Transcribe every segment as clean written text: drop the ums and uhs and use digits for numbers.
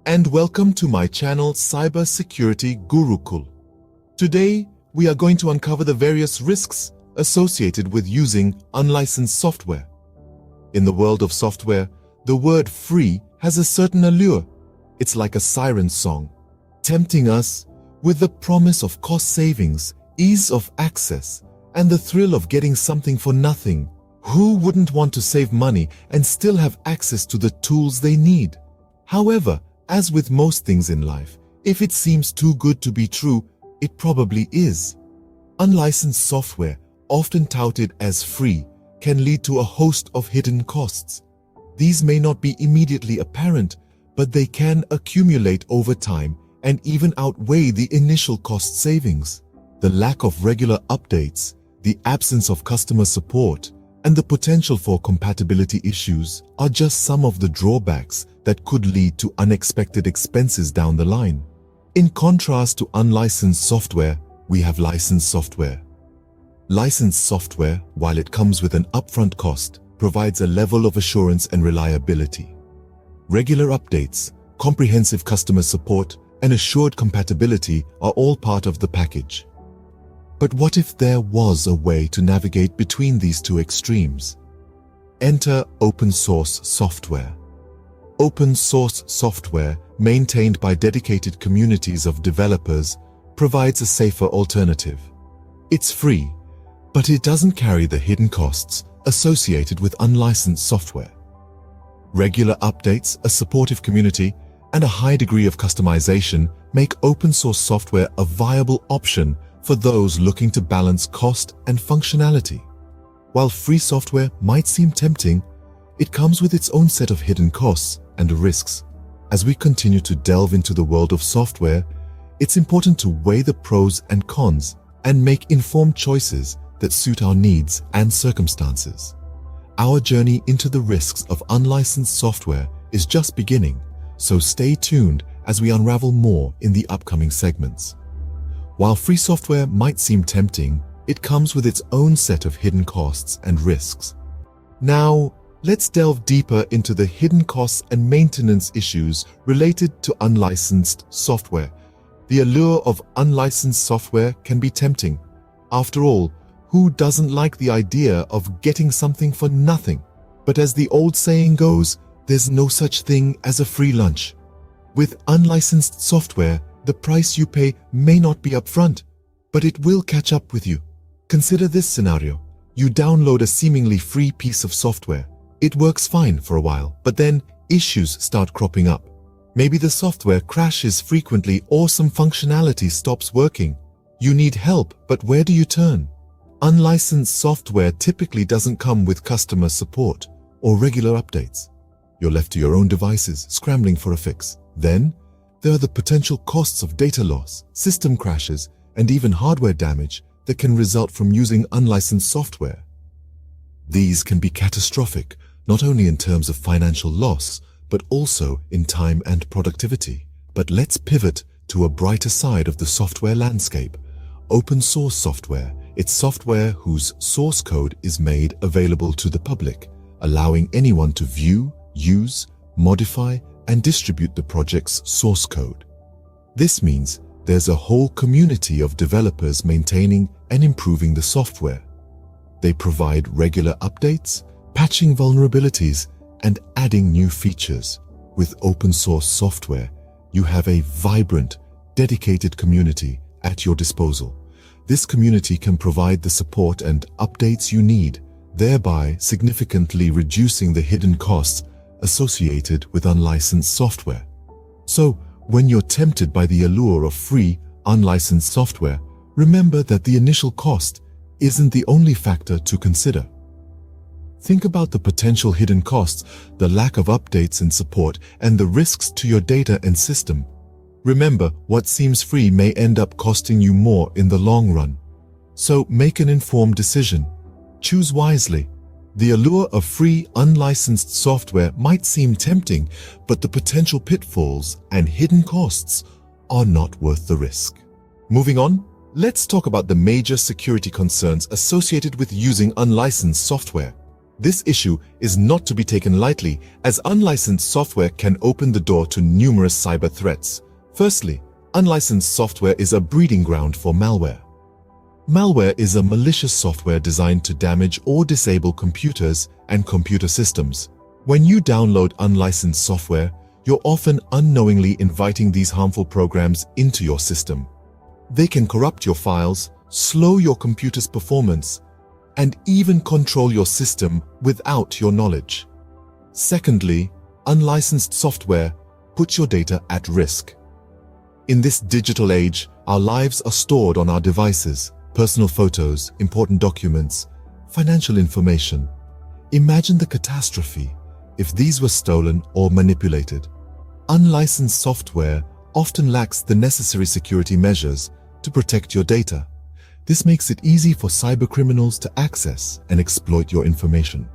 and welcome to my channel Cybersecurity Gurukul. Today, we are going to uncover the various risks associated with using unlicensed software. In the world of software, the word free has a certain allure. It's like a siren song, tempting us with the promise of cost savings, ease of access, and the thrill of getting something for nothing. Who wouldn't want to save money and still have access to the tools they need? However, as with most things in life, if it seems too good to be true, it probably is. Unlicensed software, often touted as free, can lead to a host of hidden costs. These may not be immediately apparent, but they can accumulate over time and even outweigh the initial cost savings. The lack of regular updates, the absence of customer support, and the potential for compatibility issues are just some of the drawbacks that could lead to unexpected expenses down the line. In contrast to unlicensed software, we have licensed software. Licensed software, while it comes with an upfront cost, provides a level of assurance and reliability. Regular updates, comprehensive customer support, and assured compatibility are all part of the package. But what if there was a way to navigate between these two extremes? Enter open source software. Open source software, maintained by dedicated communities of developers, provides a safer alternative. It's free, but it doesn't carry the hidden costs associated with unlicensed software. Regular updates, a supportive community, and a high degree of customization make open source software a viable option for those looking to balance cost and functionality. While free software might seem tempting, it comes with its own set of hidden costs and risks. As we continue to delve into the world of software, it's important to weigh the pros and cons and make informed choices that suit our needs and circumstances. Our journey into the risks of unlicensed software is just beginning, so stay tuned as we unravel more in the upcoming segments. While free software might seem tempting, it comes with its own set of hidden costs and risks. Now, let's delve deeper into the hidden costs and maintenance issues related to unlicensed software. The allure of unlicensed software can be tempting. After all, who doesn't like the idea of getting something for nothing? But as the old saying goes, there's no such thing as a free lunch. With unlicensed software, the price you pay may not be upfront, but it will catch up with you. Consider this scenario. You download a seemingly free piece of software. It works fine for a while, but then issues start cropping up. Maybe the software crashes frequently or some functionality stops working. You need help, but where do you turn? Unlicensed software typically doesn't come with customer support or regular updates. You're left to your own devices, scrambling for a fix. Then, there are the potential costs of data loss, system crashes, and even hardware damage that can result from using unlicensed software. These can be catastrophic, not only in terms of financial loss, but also in time and productivity. But let's pivot to a brighter side of the software landscape. Open source software. It's software whose source code is made available to the public, allowing anyone to view, use, modify, and distribute the project's source code. This means there's a whole community of developers maintaining and improving the software. They provide regular updates, patching vulnerabilities, and adding new features. With open source software, you have a vibrant, dedicated community at your disposal. This community can provide the support and updates you need, thereby significantly reducing the hidden costs associated with unlicensed software. So, when you're tempted by the allure of free, unlicensed software, remember that the initial cost isn't the only factor to consider. Think about the potential hidden costs, the lack of updates and support, and the risks to your data and system. Remember, what seems free may end up costing you more in the long run. So make an informed decision. Choose wisely. The allure of free, unlicensed software might seem tempting, but the potential pitfalls and hidden costs are not worth the risk. Moving on, let's talk about the major security concerns associated with using unlicensed software. This issue is not to be taken lightly, as unlicensed software can open the door to numerous cyber threats. Firstly, unlicensed software is a breeding ground for malware. Malware is a malicious software designed to damage or disable computers and computer systems. When you download unlicensed software, you're often unknowingly inviting these harmful programs into your system. They can corrupt your files, slow your computer's performance, and even control your system without your knowledge. Secondly, unlicensed software puts your data at risk. In this digital age, our lives are stored on our devices, personal photos, important documents, financial information. Imagine the catastrophe if these were stolen or manipulated. Unlicensed software often lacks the necessary security measures to protect your data. This makes it easy for cybercriminals to access and exploit your information.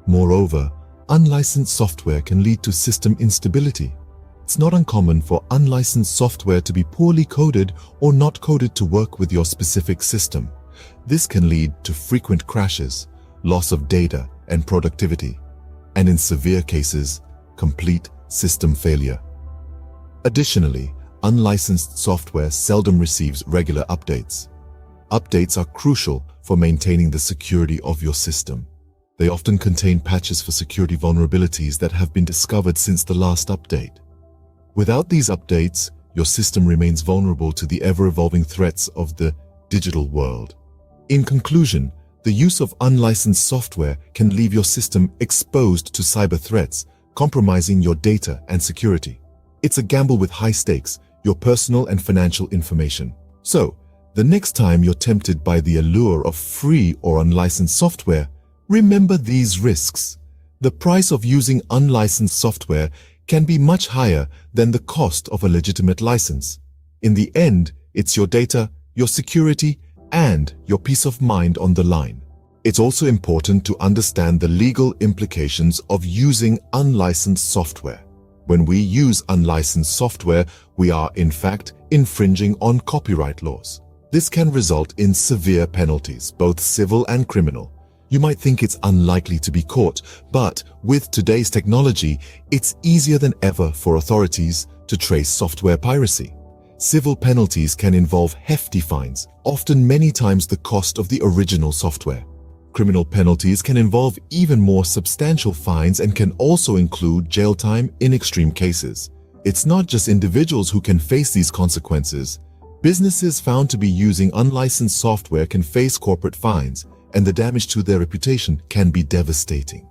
Moreover, unlicensed software can lead to system instability. It's not uncommon for unlicensed software to be poorly coded or not coded to work with your specific system. This can lead to frequent crashes, loss of data and productivity, and in severe cases, complete system failure. Additionally, unlicensed software seldom receives regular updates. Updates are crucial for maintaining the security of your system. They often contain patches for security vulnerabilities that have been discovered since the last update. Without these updates, your system remains vulnerable to the ever-evolving threats of the digital world. In conclusion, the use of unlicensed software can leave your system exposed to cyber threats, compromising your data and security. It's a gamble with high stakes, your personal and financial information. So, the next time you're tempted by the allure of free or unlicensed software, remember these risks. The price of using unlicensed software can be much higher than the cost of a legitimate license. In the end, it's your data, your security, and your peace of mind on the line. It's also important to understand the legal implications of using unlicensed software. When we use unlicensed software, we are in fact infringing on copyright laws. This can result in severe penalties, both civil and criminal. You might think it's unlikely to be caught, but with today's technology, it's easier than ever for authorities to trace software piracy. Civil penalties can involve hefty fines, often many times the cost of the original software. Criminal penalties can involve even more substantial fines and can also include jail time in extreme cases. It's not just individuals who can face these consequences. Businesses found to be using unlicensed software can face corporate fines, and the damage to their reputation can be devastating.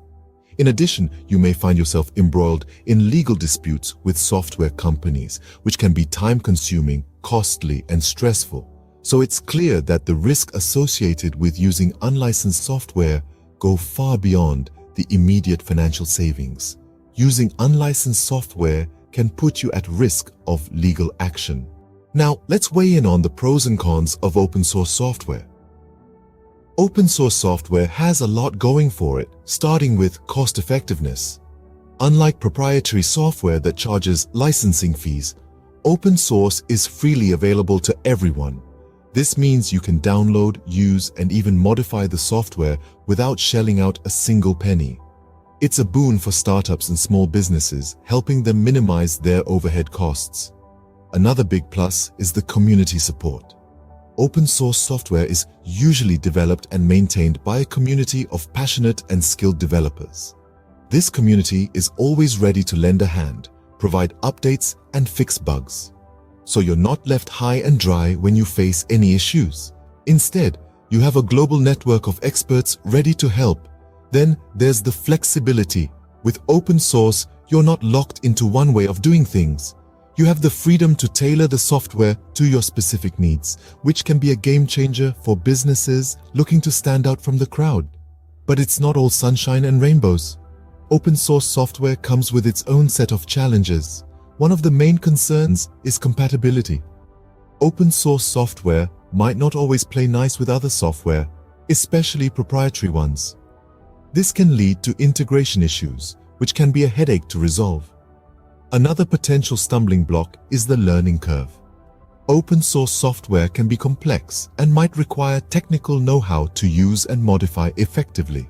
In addition, you may find yourself embroiled in legal disputes with software companies, which can be time-consuming, costly, and stressful. So it's clear that the risk associated with using unlicensed software go far beyond the immediate financial savings. Using unlicensed software can put you at risk of legal action. Now, let's weigh in on the pros and cons of open-source software. Open source software has a lot going for it, starting with cost effectiveness. Unlike proprietary software that charges licensing fees, open source is freely available to everyone. This means you can download, use, and even modify the software without shelling out a single penny. It's a boon for startups and small businesses, helping them minimize their overhead costs. Another big plus is the community support. Open source software is usually developed and maintained by a community of passionate and skilled developers. This community is always ready to lend a hand, provide updates, and fix bugs. So you're not left high and dry when you face any issues. Instead, you have a global network of experts ready to help. Then there's the flexibility. With open source, you're not locked into one way of doing things. You have the freedom to tailor the software to your specific needs, which can be a game changer for businesses looking to stand out from the crowd. But it's not all sunshine and rainbows. Open source software comes with its own set of challenges. One of the main concerns is compatibility. Open source software might not always play nice with other software, especially proprietary ones. This can lead to integration issues, which can be a headache to resolve. Another potential stumbling block is the learning curve. Open source software can be complex and might require technical know-how to use and modify effectively.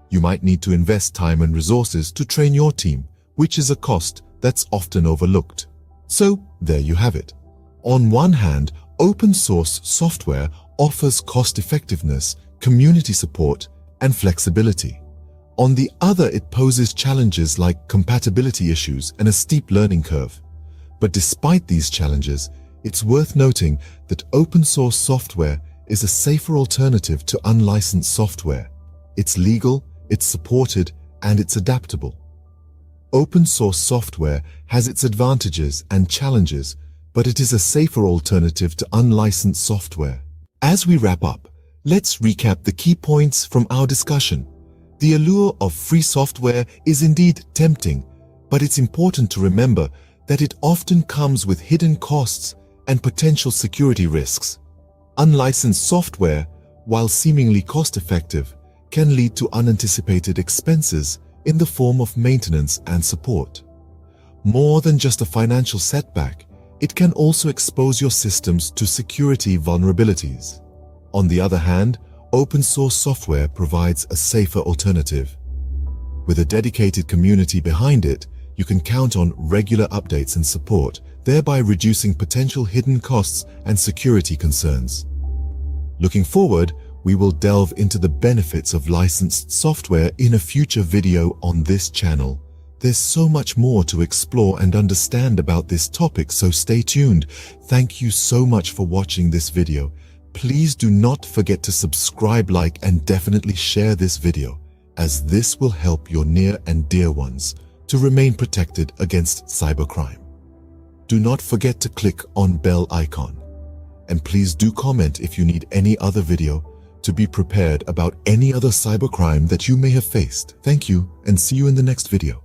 You might need to invest time and resources to train your team, which is a cost that's often overlooked. So, there you have it. On one hand, open source software offers cost-effectiveness, community support, and flexibility. On the other, it poses challenges like compatibility issues and a steep learning curve. But despite these challenges, it's worth noting that open source software is a safer alternative to unlicensed software. It's legal, it's supported, and it's adaptable. Open source software has its advantages and challenges, but it is a safer alternative to unlicensed software. As we wrap up, let's recap the key points from our discussion. The allure of free software is indeed tempting, but it's important to remember that it often comes with hidden costs and potential security risks. Unlicensed software, while seemingly cost-effective, can lead to unanticipated expenses in the form of maintenance and support. More than just a financial setback, it can also expose your systems to security vulnerabilities. On the other hand, open source software provides a safer alternative. With a dedicated community behind it, you can count on regular updates and support, thereby reducing potential hidden costs and security concerns. Looking forward, we will delve into the benefits of licensed software in a future video on this channel. There's so much more to explore and understand about this topic, so stay tuned. Thank you so much for watching this video. Please do not forget to subscribe, like, and definitely share this video, as this will help your near and dear ones to remain protected against cybercrime. Do not forget to click on bell icon. And please do comment if you need any other video to be prepared about any other cybercrime that you may have faced. Thank you, and see you in the next video.